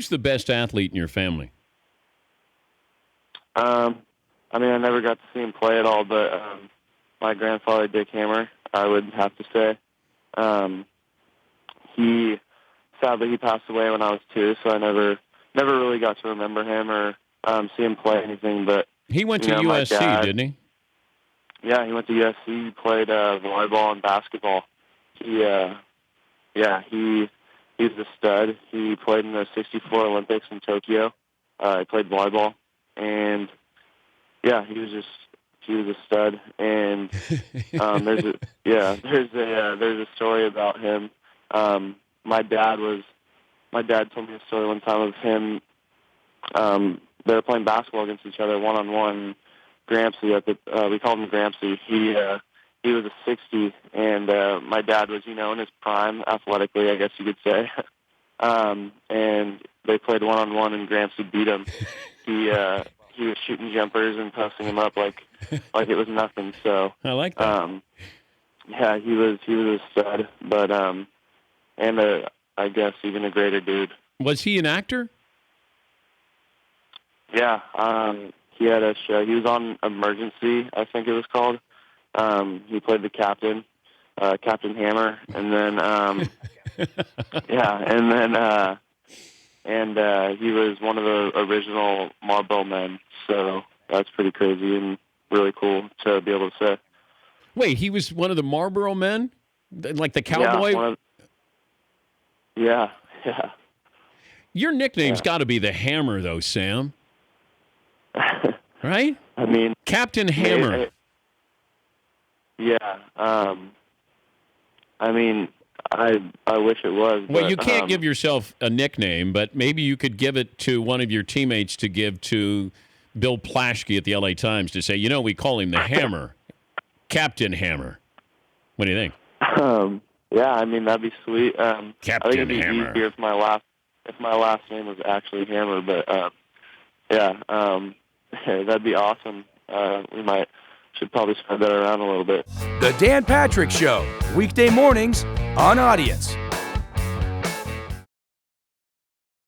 Who's the best athlete in your family? I mean, I never got to see him play at all, but my grandfather, Dick Hammer, I would have to say. Sadly, he passed away when I was 2, so I never really got to remember him or see him play anything. But he went to USC, didn't he? Yeah, he went to USC. He played volleyball and basketball. He was a stud. He played in the '64 Olympics in Tokyo. He played volleyball, and yeah, he was a stud. And there's a story about him. My dad told me a story one time of him. They were playing basketball against each other one-on-one. Gramsci, we called him Gramsci. He was a 60, and my dad was, in his prime athletically, I guess you could say. And they played one-on-one, and Gramsci beat him. He was shooting jumpers and posting him up like it was nothing. So I like that. Yeah, he was a stud, but I guess even a greater dude. Was he an actor? Yeah, he had a show. He was on Emergency, I think it was called. He played the captain, Captain Hammer, and then he was one of the original Marlboro Men. So that's pretty crazy and really cool to be able to say. Wait, he was one of the Marlboro Men, like the cowboy. Yeah. Your nickname's got to be the Hammer, though, Sam. Right? I mean, Captain Hammer. I wish it was. Well, you can't give yourself a nickname, but maybe you could give it to one of your teammates to give to Bill Plaschke at the LA Times to say, we call him the Hammer, Captain Hammer. What do you think? Yeah, I mean, that'd be sweet. Captain I think it'd be Hammer. easier if my last name was actually Hammer, but that'd be awesome. We should probably spread that around a little bit. The Dan Patrick Show, weekday mornings on Audience.